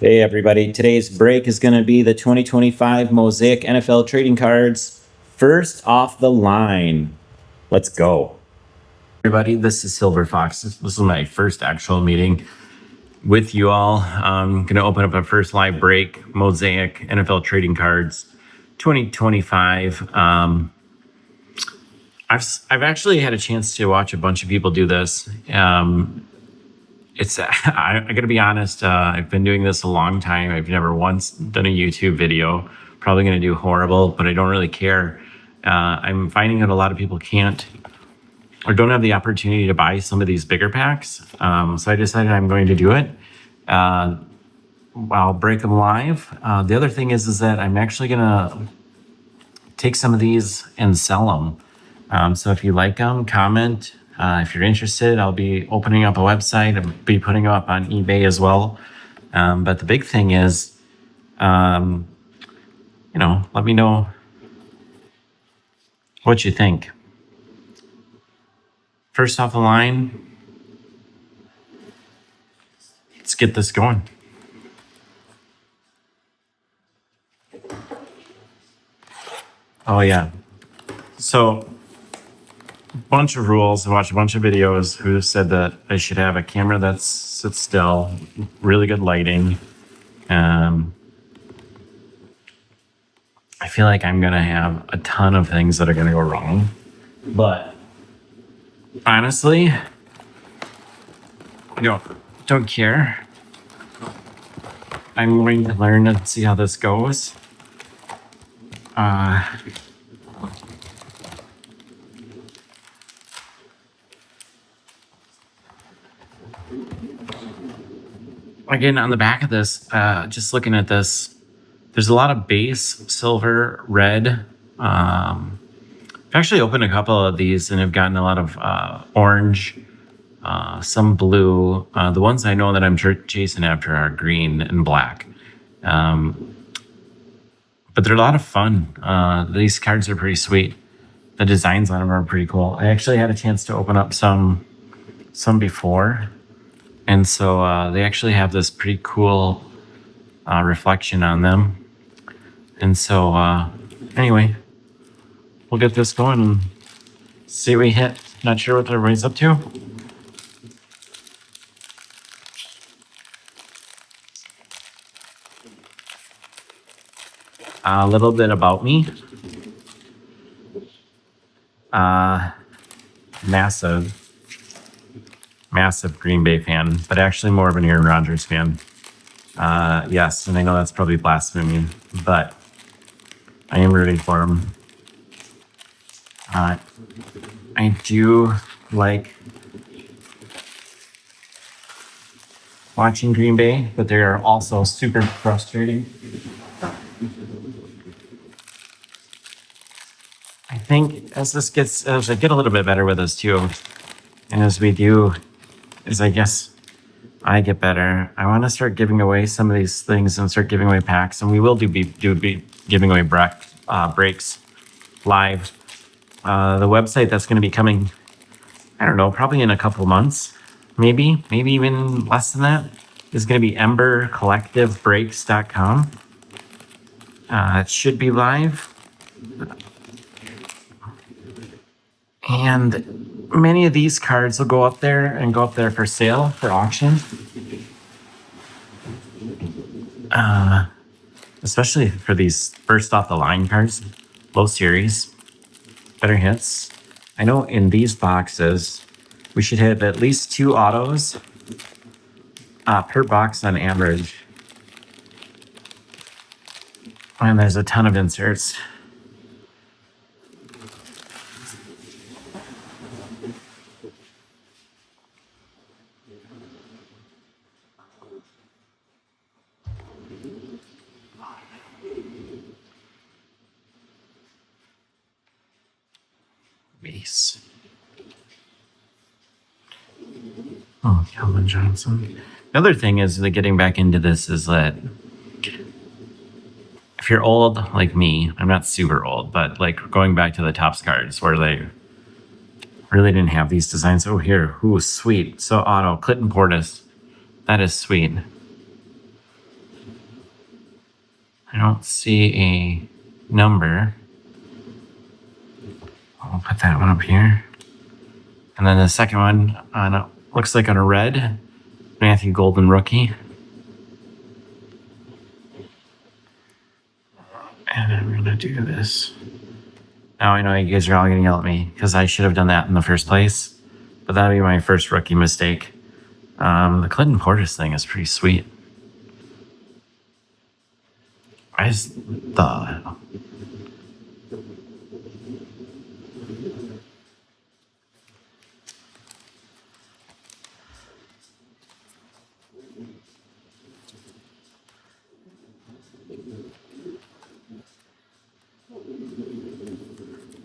Hey everybody, today's break is going to be the 2025 Mosaic NFL trading cards, first off the line. Let's go. Everybody, this is Silver Fox. This is my first actual meeting with you all. I'm going to open up a first live break, Mosaic NFL trading cards 2025. I've actually had a chance to watch a bunch of people do this. I got to be honest, I've been doing this a long time. I've never once done a YouTube video. Probably going to do horrible, but I don't really care. I'm finding that a lot of people can't or don't have the opportunity to buy some of these bigger packs. So I decided I'm going to do it. I'll break them live. The other thing is that I'm actually going to take some of these and sell them. So if you like them, comment. If you're interested, I'll be opening up a website. I'll be putting them up on eBay as well. But the big thing is, let me know what you think. First off the line, let's get this going. Oh yeah. So bunch of rules. I watched a bunch of videos who said that I should have a camera that sits still, really good lighting. I feel like I'm gonna have a ton of things that are gonna go wrong, but honestly, I don't care. I'm going to learn and see how this goes. Again, on the back of this, just looking at this, there's a lot of base silver, red. I've actually opened a couple of these and have gotten a lot of orange, some blue. The ones I know that I'm chasing after are green and black. But they're a lot of fun. These cards are pretty sweet. The designs on them are pretty cool. I actually had a chance to open up some before. And so they actually have this pretty cool reflection on them. And so anyway, we'll get this going and see what we hit. Not sure what everybody's up to. A little bit about me. Massive Green Bay fan, but actually more of an Aaron Rodgers fan. Yes, and I know that's probably blasphemy, but I am rooting for him. I do like watching Green Bay, but they are also super frustrating. I think as I get a little bit better with this too, and as I guess I get better, I want to start giving away some of these things and start giving away packs, and we will be giving away breaks live. The website that's going to be coming, I don't know, probably in a couple months, maybe even less than that, is going to be embercollectivebreaks.com. It should be live. And many of these cards will go up there for sale, for auction. Especially for these first off the line cards, low series, better hits. I know in these boxes, we should have at least 2 autos per box on average. And there's a ton of inserts. Base. Oh, Calvin Johnson. The other thing is that getting back into this is that if you're old like me, I'm not super old, but like going back to the Topps cards where they really didn't have these designs. Oh, here, ooh, sweet. So auto, Clinton Portis. That is sweet. I don't see a number. I'll put that one up here. And then the second one looks like on a red, Matthew Golden rookie. And I'm going to do this. Now I know you guys are all going to yell at me because I should have done that in the first place. But that'll be my first rookie mistake. The Clinton Portis thing is pretty sweet. I just thought...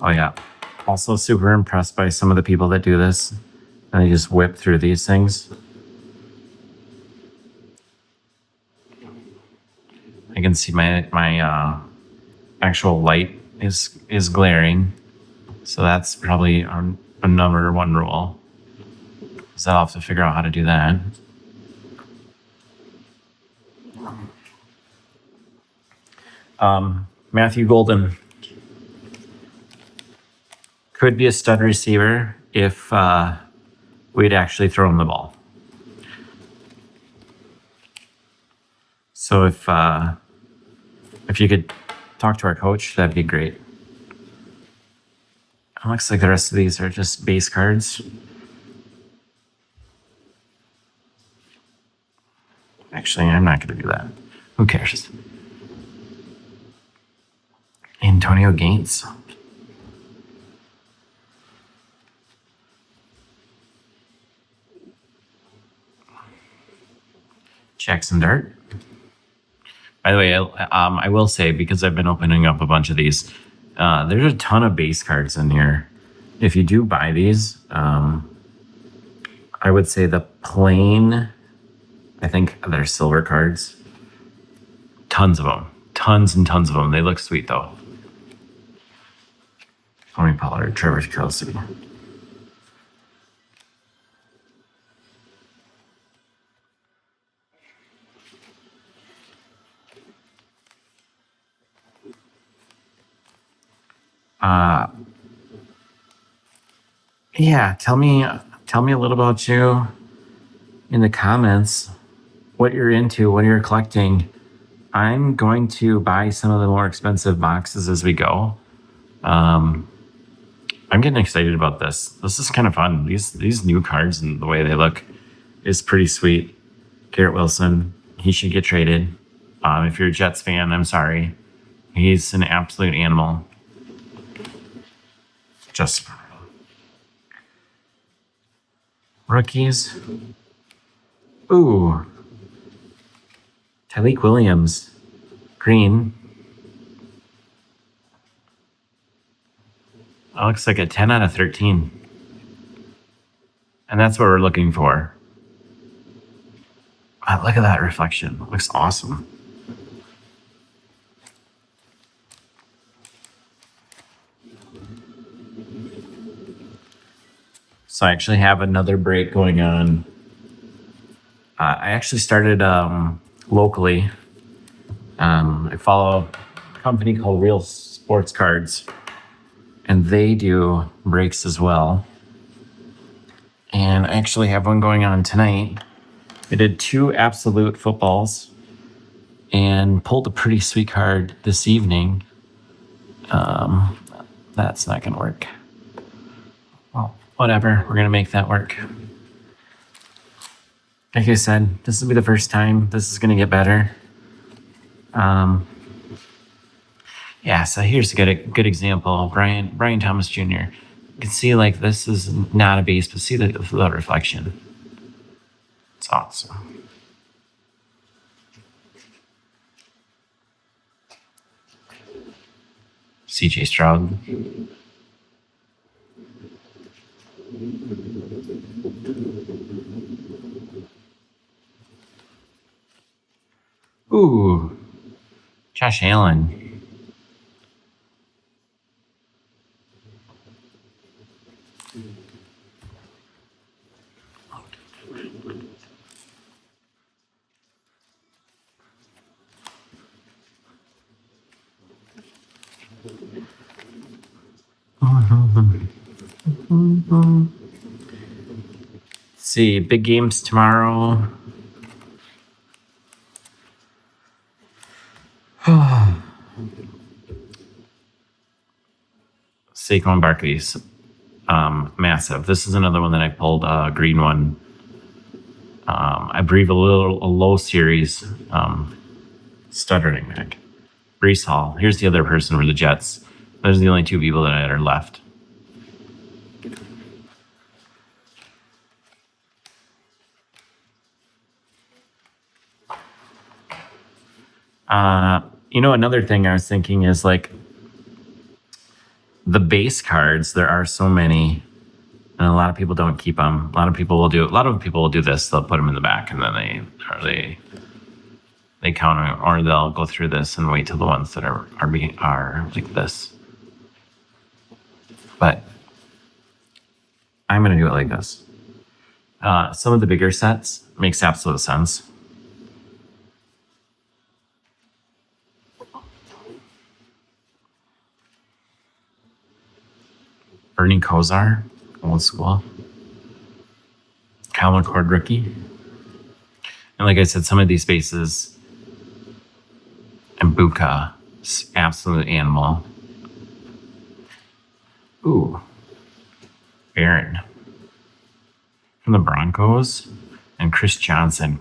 Oh, yeah. Also super impressed by some of the people that do this. And they just whip through these things. I can see my actual light is glaring. So that's probably a number one rule. So I'll have to figure out how to do that. Matthew Golden could be a stud receiver if we'd actually throw him the ball. So if you could talk to our coach, that'd be great. It looks like the rest of these are just base cards. Actually, I'm not going to do that. Who cares? Antonio Gates. Jackson Dart. By the way, I will say, because I've been opening up a bunch of these, there's a ton of base cards in here. If you do buy these, I would say the plain, I think they're silver cards. Tons of them. Tons and tons of them. They look sweet, though. Tony Pollard, Trevor Kelsey. Yeah, tell me a little about you in the comments, what you're into, what you're collecting. I'm going to buy some of the more expensive boxes as we go. I'm getting excited about this. This is kind of fun. These new cards and the way they look is pretty sweet. Garrett Wilson, he should get traded. If you're a Jets fan, I'm sorry. He's an absolute animal. Just rookies. Ooh. Tyleik Williams. Green. That looks like a 10 out of 13. And that's what we're looking for. Wow, look at that reflection. It looks awesome. So I actually have another break going on. I actually started locally. I follow a company called Real Sports Cards, and they do breaks as well. And I actually have one going on tonight. I did 2 absolute footballs and pulled a pretty sweet card this evening. That's not going to work. Well, whatever. We're going to make that work. Like I said, this will be the first time. This is going to get better. Yeah, so here's a good example. Brian Thomas Jr. You can see like this is not a base, but see the reflection. It's awesome. CJ Stroud. Ooh, Josh Allen. See, big games tomorrow. Saquon Barkley's massive. This is another one that I pulled, a green one. I believe a low series stuttering back. Brees Hall. Here's the other person for the Jets. Those are the only two people that are left. Another thing I was thinking is like the base cards. There are so many, and a lot of people don't keep them. A lot of people will do this. They'll put them in the back, and then they count them, or they'll go through this and wait till the ones that are like this. But I'm gonna do it like this. Some of the bigger sets makes absolute sense. Bernie Kosar, old school. Kyle McCord, rookie. And like I said, some of these bases, and Buka, absolute animal. Ooh. Barron from the Broncos. And Chris Johnson.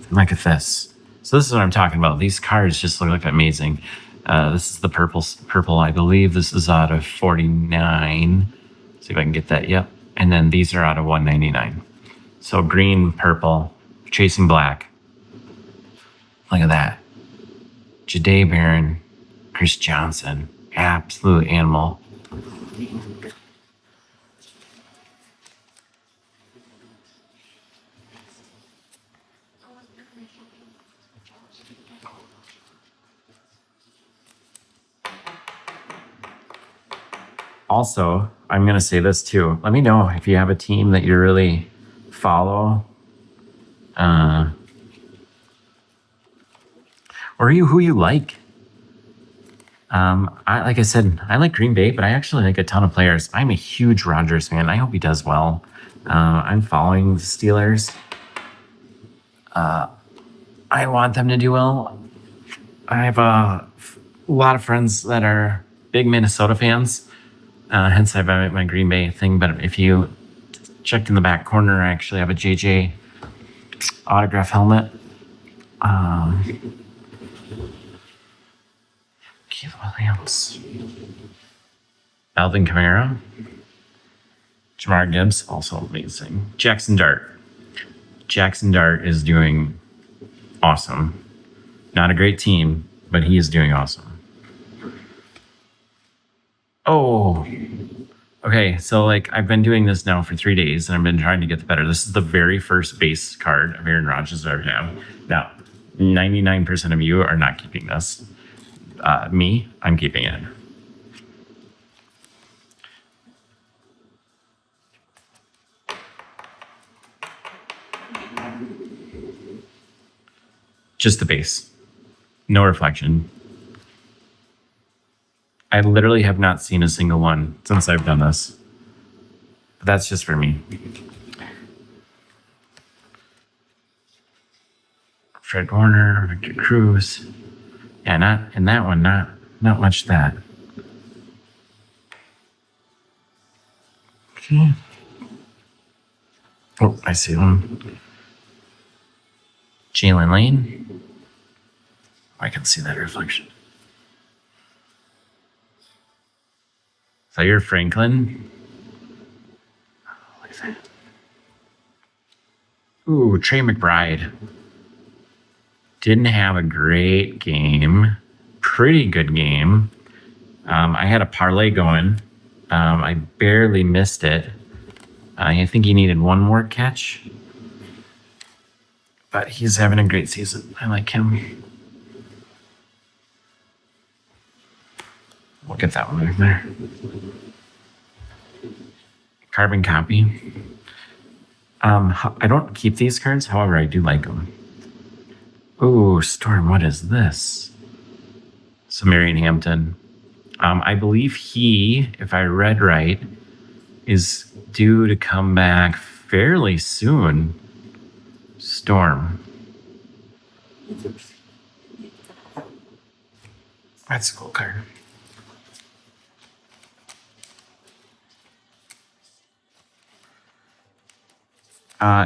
Look at this. So this is what I'm talking about. These cards just look amazing. This is the purple, I believe. This is out of 49. See if I can get that. Yep. And then these are out of 199. So green, purple, chasing black. Look at that. Jahdae Barron, Chris Johnson, absolute animal. Also, I'm going to say this too. Let me know if you have a team that you really follow. Or who you like. Like I said, I like Green Bay, but I actually like a ton of players. I'm a huge Rodgers fan. I hope he does well. I'm following the Steelers. I want them to do well. I have a lot of friends that are big Minnesota fans. Hence, I have my Green Bay thing. But if you checked in the back corner, I actually have a JJ autograph helmet. Keith Williams. Alvin Kamara. Jamar Gibbs, also amazing. Jackson Dart. Jackson Dart is doing awesome. Not a great team, but he is doing awesome. Oh, okay. So like I've been doing this now for 3 days and I've been trying to get the better. This is the very first base card of Aaron Rodgers I ever have. Now, 99% of you are not keeping this. Me, I'm keeping it. Just the base. No reflection. I literally have not seen a single one since I've done this. But that's just for me. Fred Warner, Victor Cruz. Yeah, not in that one, not much that. Okay. Oh, I see one. Jalen Lane. I can see that reflection. Zaire Franklin. Oh, look at that. Ooh, Trey McBride. Didn't have a great game. Pretty good game. I had a parlay going. I barely missed it. I think he needed one more catch. But he's having a great season. I like him. Look at that one right there. Carbon copy. I don't keep these cards, however, I do like them. Ooh, Storm, what is this? Marion Hampton. I believe he, if I read right, is due to come back fairly soon. Storm. That's a cool card.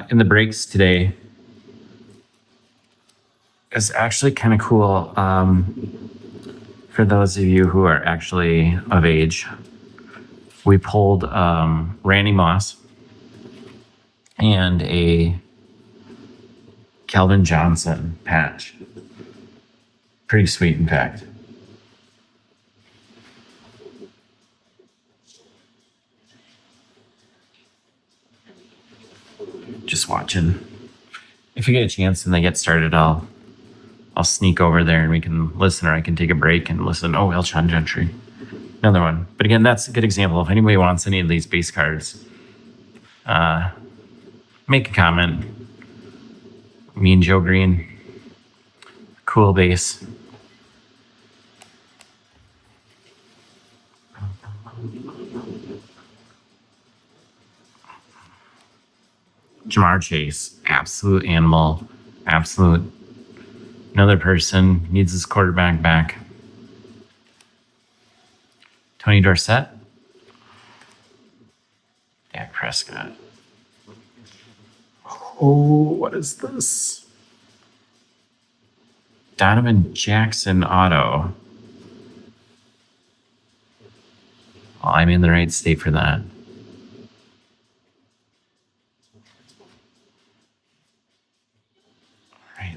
In the breaks today, it's actually kind of cool. For those of you who are actually of age, we pulled Randy Moss and a Calvin Johnson patch. Pretty sweet, in fact. Just watching. If you get a chance and they get started, I'll sneak over there and we can listen, or I can take a break and listen. Oh, Elshon Gentry. Another one. But again, that's a good example. If anybody wants any of these base cards, make a comment. Me and Joe Green. Cool base. Jamar Chase, absolute animal, absolute. Another person needs his quarterback back. Tony Dorsett, Dak Prescott. Oh, what is this? Donovan Jackson auto. Well, I'm in the right state for that.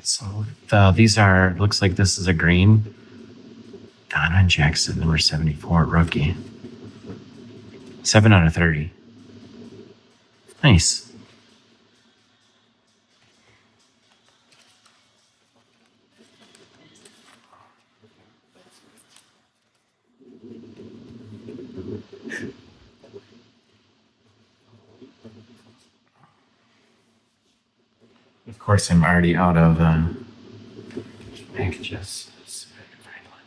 So these are, looks like this is a green. Donovan Jackson, number 74, rookie. 7 out of 30. Nice. Of course, I'm already out of packages. Let's see if I can find one.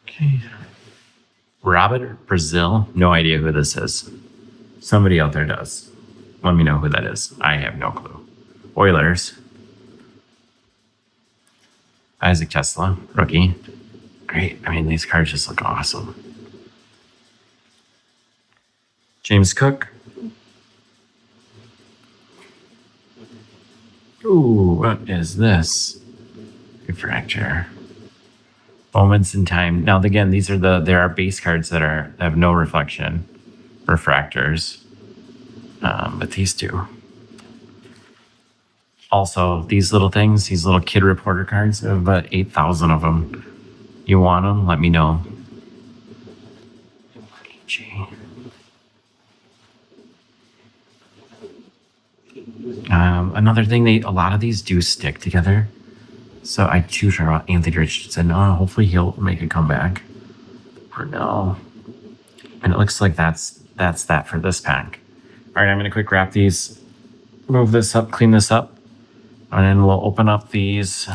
Okay. Robert Brazil. No idea who this is. Somebody out there does. Let me know who that is. I have no clue. Oilers. Isaac Tesla, rookie. Great. I mean, these cards just look awesome. James Cook. Ooh, what is this? Refractor. Moments in time. Now, again, these are there are base cards that have no reflection, refractors, but these two. Also, these little things, these little kid reporter cards, there are about 8,000 of them. You want them? Let me know. Another thing, a lot of these do stick together. So I choose Anthony Richardson. Hopefully he'll make a comeback. For now. And it looks like that's that for this pack. All right, I'm going to quick wrap these, move this up, clean this up. And then we'll open up these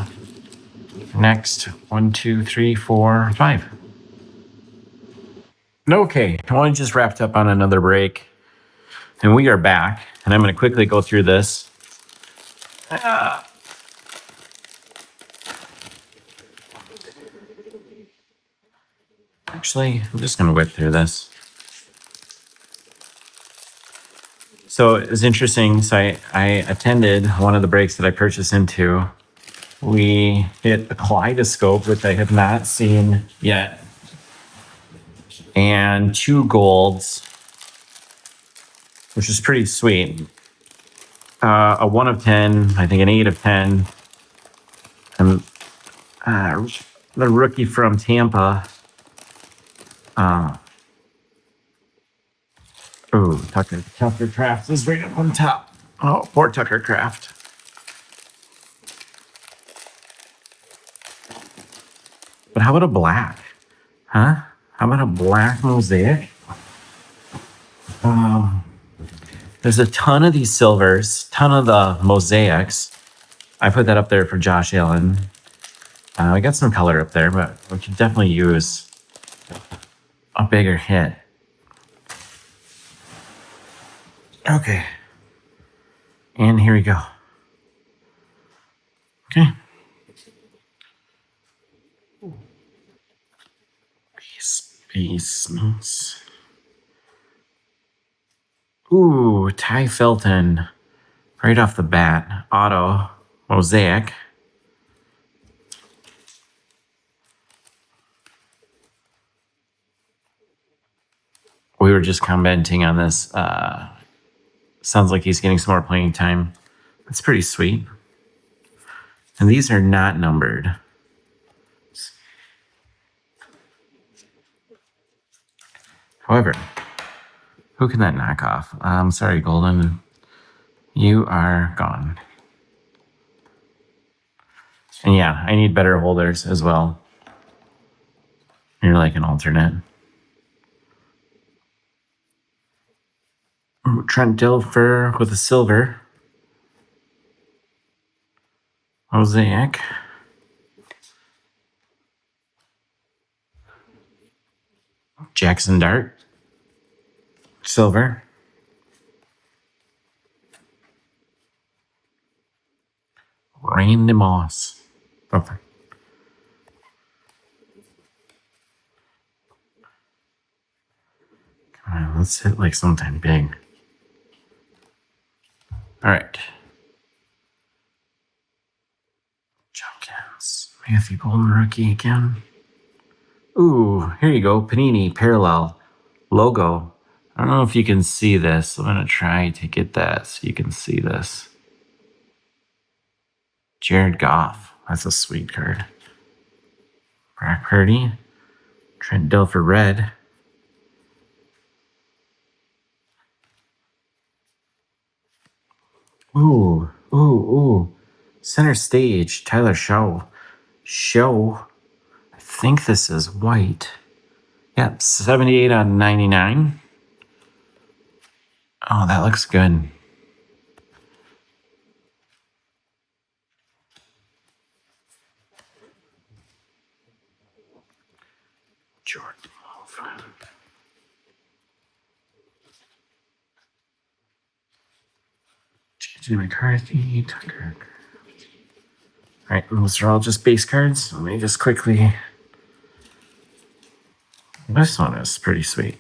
next. 1, 2, 3, 4, 5. Okay, one just wrapped up on another break. And we are back. And I'm going to quickly go through this. Actually, I'm just going to whip through this. So it's interesting. So I attended one of the breaks that I purchased into. We hit a kaleidoscope, which I have not seen yet, and 2 golds, which is pretty sweet. A 1 of 10, I think an 8 of 10, and the rookie from Tampa. Tucker Craft is right up on top. Oh, poor Tucker Craft. But how about a black? Huh? How about a black mosaic? There's a ton of these silvers, ton of the mosaics. I put that up there for Josh Allen. I got some color up there, but we could definitely use a bigger hit. Okay. And here we go. Okay. Basements. Ooh, Ty Felton. Right off the bat. Auto. Mosaic. We were just commenting on this. Sounds like he's getting some more playing time. That's pretty sweet. And these are not numbered. However, who can that knock off? I'm sorry, Golden. You are gone. And yeah, I need better holders as well. You're like an alternate. Ooh, Trent Dilfer with a silver. Mosaic. Jackson Dart. Silver. Randy Moss. Okay. Come on, let's hit like something big. All right. Junkins. Matthew Golden rookie again. Ooh, here you go. Panini parallel logo. I don't know if you can see this. I'm going to try to get that so you can see this. Jared Goff. That's a sweet card. Brock Purdy. Trent Dilfer red. Ooh. Center stage. Tyler Show. I think this is white. Yep, 78 on 99. Oh, that looks good. Jordan Love. J.J. McCarthy, Tucker. All right, those are all just base cards. Let me just quickly. This one is pretty sweet.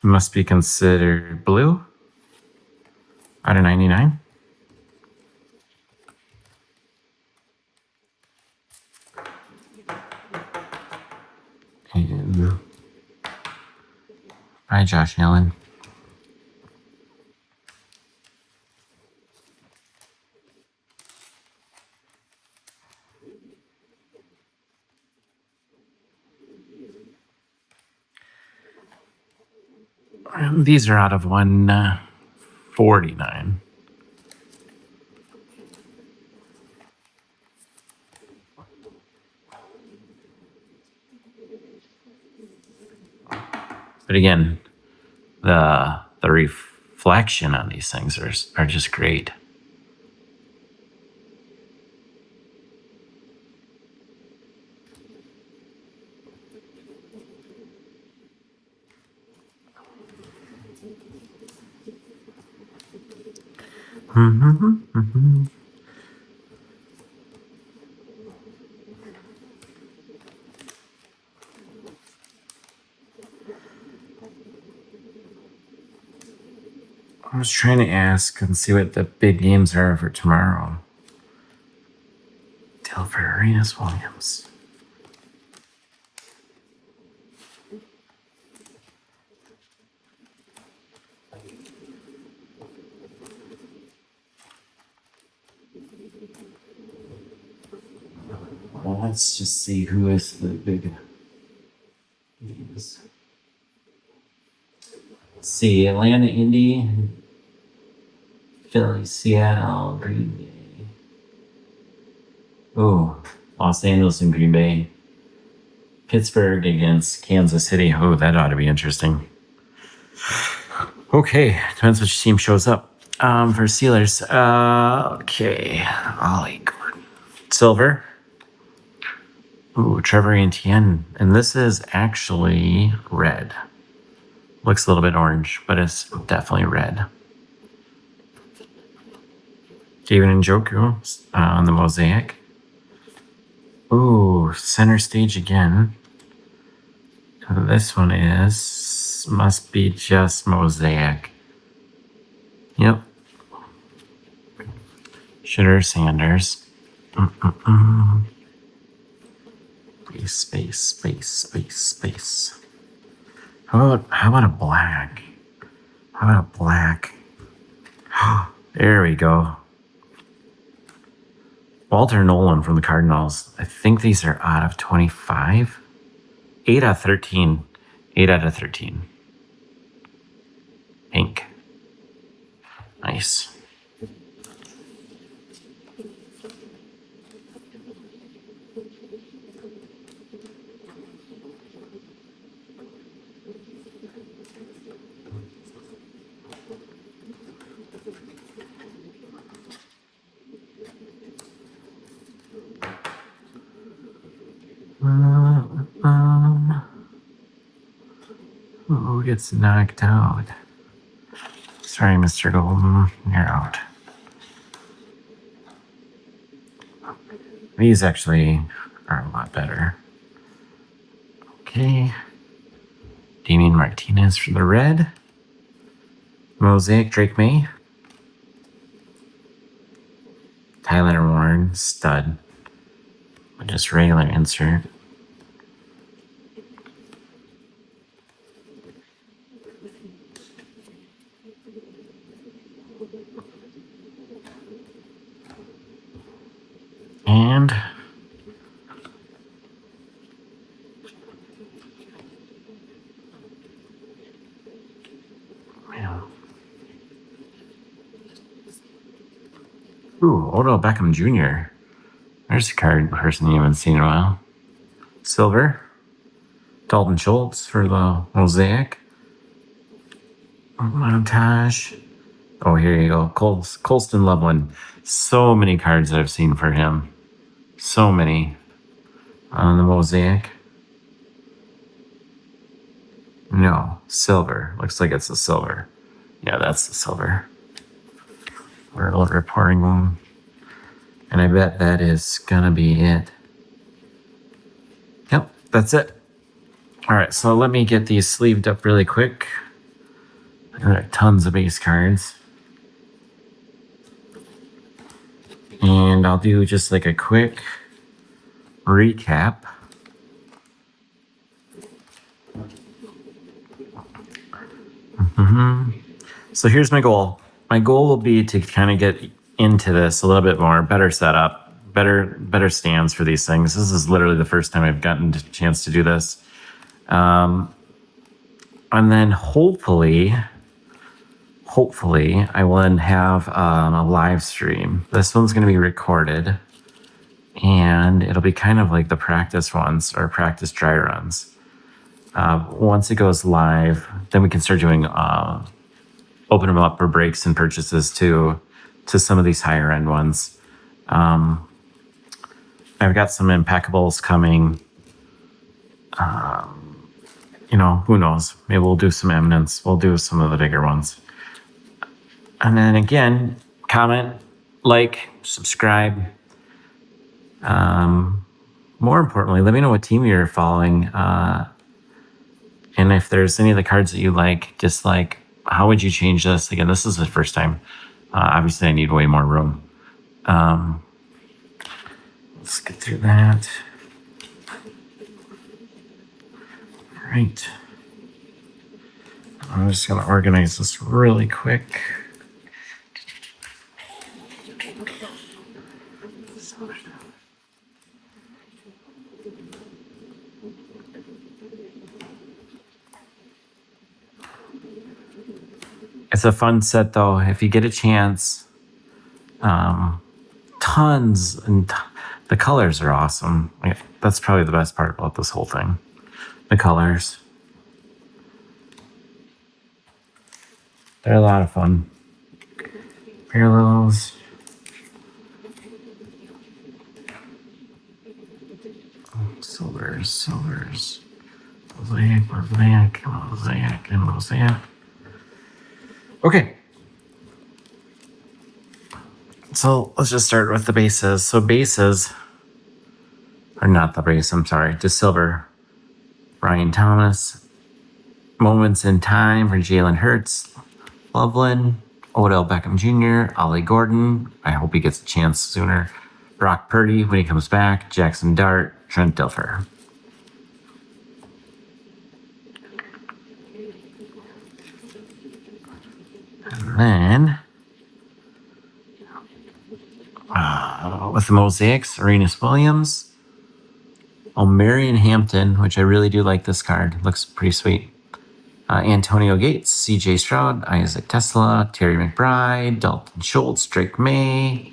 Must be considered blue. Out of 99. And hi, Josh Allen. These are out of 149. But again, the reflection on these things are just great. I was trying to ask and see what the big games are for tomorrow. Dilfer Arenas Williams. Well, let's just see who is the big games. Let's see, Atlanta, Indy, Philly, Seattle, Green Bay. Oh, Los Angeles and Green Bay. Pittsburgh against Kansas City. Oh, that ought to be interesting. Okay, depends which team shows up. For Steelers, okay, Ollie Gordon. Silver. Ooh, Trevor Etienne. And this is actually red. Looks a little bit orange, but it's definitely red. David Njoku on the Mosaic. Ooh, center stage again. This one must be just Mosaic. Yep. Shitter Sanders. Space. How about a black? How about a black? There we go. Walter Nolan from the Cardinals. I think these are out of 25. 8 out of 13. 8 out of 13. Pink. Nice. Who gets knocked out? Sorry, Mr. Golden, you're out. These actually are a lot better. Okay. Damian Martinez for the red. Mosaic, Drake May. Tyler Warren, stud. Just regular insert. And ooh, Odell Beckham Jr. There's a card person you haven't seen in a while. Silver. Dalton Schultz for the Mosaic. Montage. Oh, here you go. Colston Loveland. So many cards that I've seen for him. So many. On the Mosaic. No, silver. Looks like it's a silver. Yeah, that's the silver. We're reporting one. And I bet that is gonna be it. Yep, that's it. All right, so let me get these sleeved up really quick. There are tons of base cards. And I'll do just like a quick recap. So here's my goal. My goal will be to kind of get into this a little bit more, better setup, better stands for these things. This is literally the first time I've gotten a chance to do this. And then hopefully I will then have a live stream. This one's going to be recorded, and it'll be kind of like the practice ones or practice dry runs. Once it goes live, then we can start doing open them up for breaks and purchases to some of these higher end ones. I've got some impeccables coming. Who knows? Maybe we'll do some eminence. We'll do some of the bigger ones. And then again, comment, like, subscribe. More importantly, let me know what team you're following. And if there's any of the cards that you like, dislike, how would you change this? Again, this is the first time. Obviously, I need way more room. Let's get through that. All right. I'm just going to organize this really quick. It's a fun set, though. If you get a chance, tons and The colors are awesome. That's probably the best part about this whole thing. The colors. They're a lot of fun. Parallels. Silvers. Mosaic, and mosaic. Okay. So let's just start with the bases. So bases, or not the base, I'm sorry, just silver. Ryan Thomas. Moments in Time for Jalen Hurts. Loveland. Odell Beckham Jr., Ollie Gordon. I hope he gets a chance sooner. Brock Purdy when he comes back. Jackson Dart. Trent Dilfer. And then with the mosaics, Arenas Williams. Marion Hampton, which I really do like this card. Looks pretty sweet. Antonio Gates, CJ Stroud, Isaac Tesla, Terry McBride, Dalton Schultz, Drake May.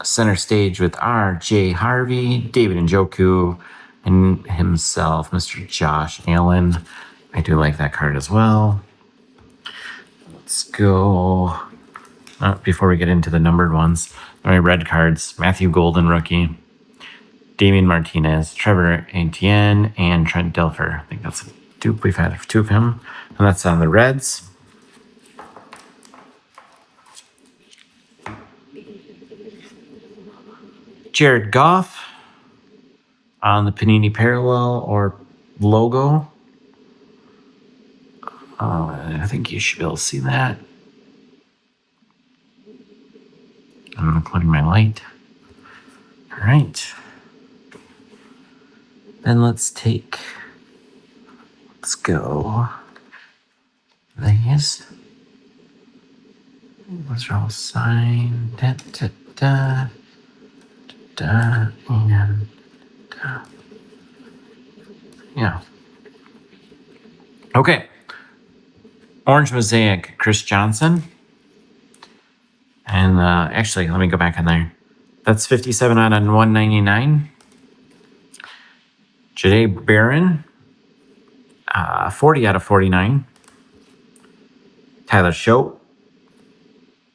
Center stage with R.J. Harvey, David Njoku, and himself, Mr. Josh Allen. I do like that card as well. Let's go. Before we get into the numbered ones, my red cards, Matthew Golden, rookie. Damian Martinez, Trevor Etienne, and Trent Dilfer. I think that's two. We've had two of him. And that's on the Reds. Jared Goff on the Panini Parallel or logo. I think you should be able to see that. I'm including my light. All right. Then let's go. These. Those are all signed. Yeah. Okay. Orange Mosaic, Chris Johnson. And actually, let me go back on there. That's 57 out of 199. Jade Barron, 40 out of 49. Tyler Shope,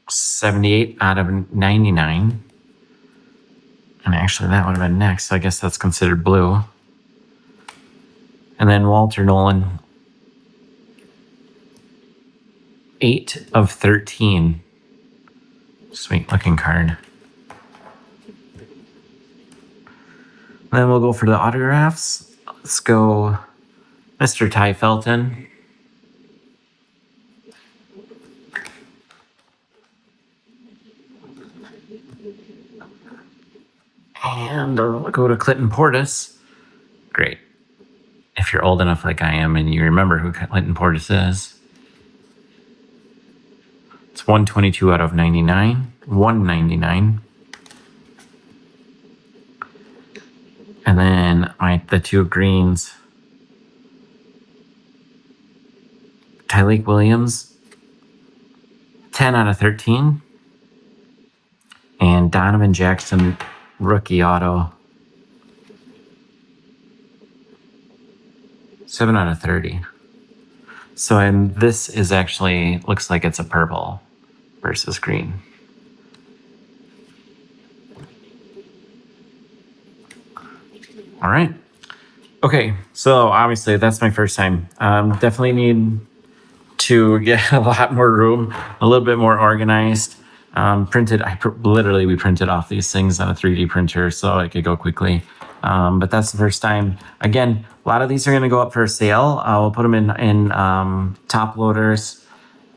78 out of 99. And actually, that would have been next. So I guess that's considered blue. And then Walter Nolan, 8 of 13. Sweet looking card. And then we'll go for the autographs. Let's go Mr. Ty Felton. And we'll go to Clinton Portis. Great. If you're old enough like I am and you remember who Clinton Portis is. It's 122 out of 99. 199. And then the two greens. Tyleik Williams, 10 out of 13. And Donovan Jackson, rookie auto, 7 out of 30. So, and this is actually, looks like it's a purple versus green. All right. Okay, so obviously that's my first time. Definitely need to get a lot more room, a little bit more organized. We printed off these things on a 3D printer so it could go quickly. But that's the first time. Again, a lot of these are going to go up for sale. We'll put them in top loaders.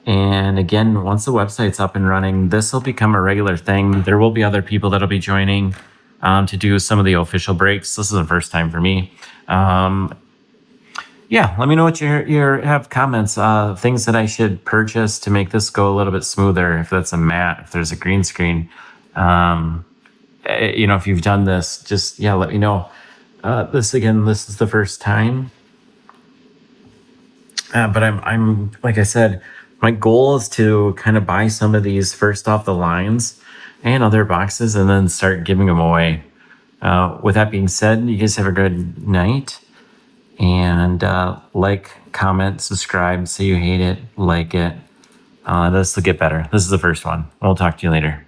And again, once the website's up and running, this will become a regular thing. There will be other people that'll be joining to do some of the official breaks. This is the first time for me. Yeah, let me know what you have comments, things that I should purchase to make this go a little bit smoother. If that's a matte, if there's a green screen, if you've done this, just, let me know. This is the first time. But I'm like I said, my goal is to kind of buy some of these first off the lines and other boxes and then start giving them away. With that being said, you guys have a good night. And like, comment, subscribe. Say you hate it, like it. This will get better. This is the first one. I'll talk to you later.